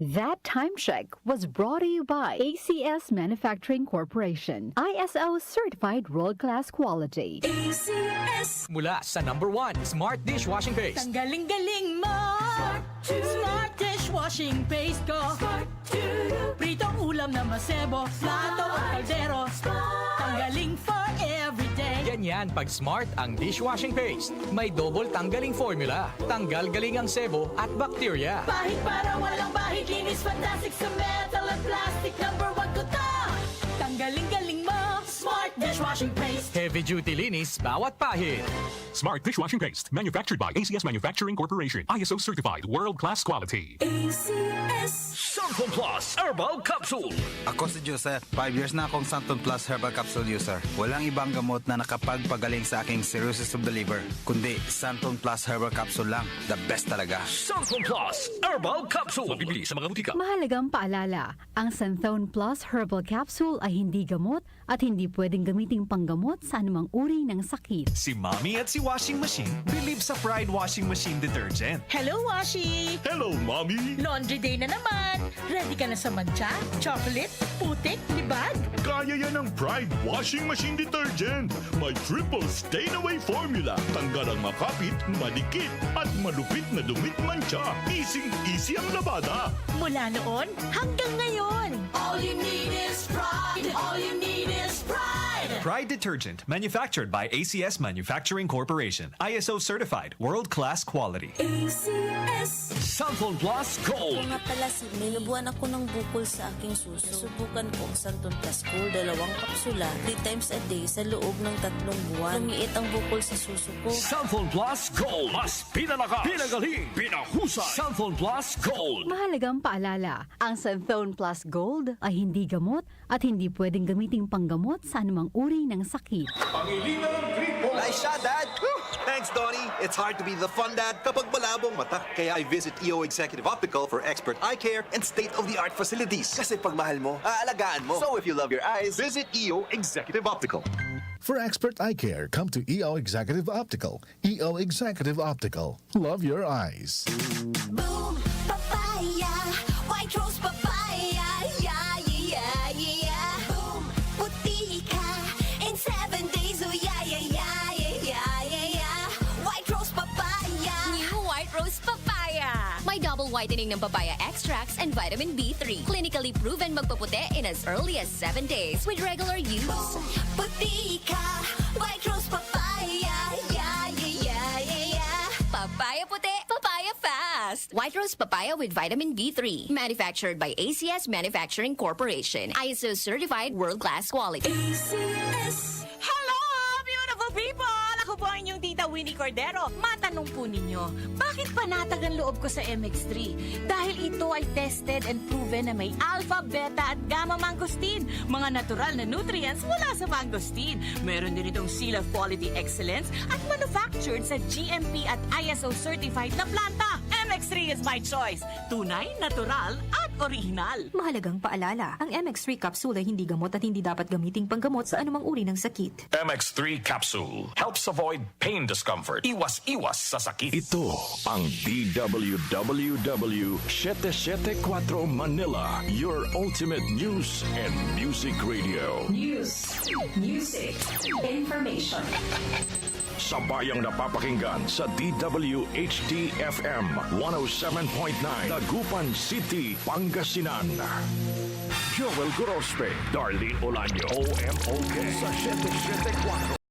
That time check was brought to you by ACS Manufacturing Corporation, ISO certified world-class quality. ACS. Mula sa #1 Smart Dishwashing Paste. Tanggaling-galing mo. Smart dishwashing paste ko. Pritong ulam na masebo, plato o kaldero. Tanggaling for everyday. Ganyan pag Smart ang dishwashing paste. May double tanggaling formula. Tanggal galing ang sebo at bakterya. Bahid para walang bahid, linis fantastic sa metal at plastic. #1 ko to. Tanggaling-galing mo. Smart dishwashing paste. Heavy duty linis bawat pahid. Smart Dishwashing Paste, manufactured by ACS Manufacturing Corporation. ISO certified, world-class quality. ACS. Santon Plus Herbal Capsule. Ako si Joseph. 5 years na akong Santon Plus Herbal Capsule user. Walang ibang gamot na nakapagpagaling sa aking cirrhosis of the liver, kundi Santon Plus Herbal Capsule lang. The best talaga. Santon Plus Herbal Capsule. Mabibili sa mga butika. Mahalagang paalala, ang Santhone Plus Herbal Capsule ay hindi gamot at hindi pwedeng gamiting panggamot sa anumang uri ng sakit. Si Mommy at si Washing Machine believe sa Pride Washing Machine Detergent. Hello, Washi! Hello, Mommy. Laundry day na naman. Ready ka na sa mancha, chocolate, putik, libag? Kaya yan ng Pride Washing Machine Detergent. May triple stain-away formula. Tanggal ang makapit, madikit, at malupit na dumit mancha. Easy ang labada. Mula noon hanggang ngayon. All you need is pride. All you need is pride. Pride Detergent, manufactured by ACS Manufacturing Corporation. ISO certified, world-class quality. ACS. Santon Plus Gold. Kung nga pala, ninubuan ako ng bukol sa aking suso. Subukan ko ang Santon Plus Gold, 2 kapsula, 3 times a day sa loob ng 3 buwan. Lumiit ang bukol sa suso ko. Santon Plus Gold. Mas pinalakas, pinagaling, pinahusay. Santon Plus Gold. Mahalagang paalala, ang Santhone Plus Gold ay hindi gamot at hindi pwedeng gamiting panggamot sa anumang uri ng sakit. Nice shot, Dad! Thanks, Donnie. It's hard to be the fun dad kapag malabong mata. Kaya I visit EO Executive Optical for expert eye care and state-of-the-art facilities. Kasi pag mahal mo, aalagaan mo. So if you love your eyes, visit EO Executive Optical. For expert eye care, come to EO Executive Optical. EO Executive Optical. Love your eyes. Boom, papaya, white rose papaya, yeah, yeah, yeah. Boom, puti ka in 7 days, oh yeah, yeah, yeah, yeah, yeah, yeah. White rose papaya. New White Rose Papaya. May double whitening ng papaya extracts and vitamin B3. Clinically proven magpaputi in as early as 7 days with regular use. Boom, puti ka, white rose papaya, yeah, yeah, yeah, yeah, yeah. Papaya puti, papaya fast. White Rose Papaya with vitamin B3. Manufactured by ACS Manufacturing Corporation. ISO certified world-class quality. ACS. Hello, beautiful people! Ako po ang inyong tita Winnie Cordero. Matanong po ninyo, bakit panatag ang loob ko sa MX3? Dahil ito ay tested and proven na may alpha, beta at gamma mangosteen. Mga natural na nutrients mula sa mangosteen. Meron din itong seal of quality excellence at manufactured sa GMP at ISO certified na planta. MX3 is my choice. Tunay, natural at original. Mahalagang paalala, ang MX3 capsule ay hindi gamot at hindi dapat gamiting panggamot sa anumang uri ng sakit. MX3 Capsule helps avoid pain discomfort. Iwas sa sakit. Ito ang DWWW 774 Manila, your ultimate news and music radio. News, music, information. Sabayang napapakinggan sa DWHD-FM 107.9 Dagupan City, Pangasinan. Joel Gorospe, Darlene Olanyo, OMOK sa 774.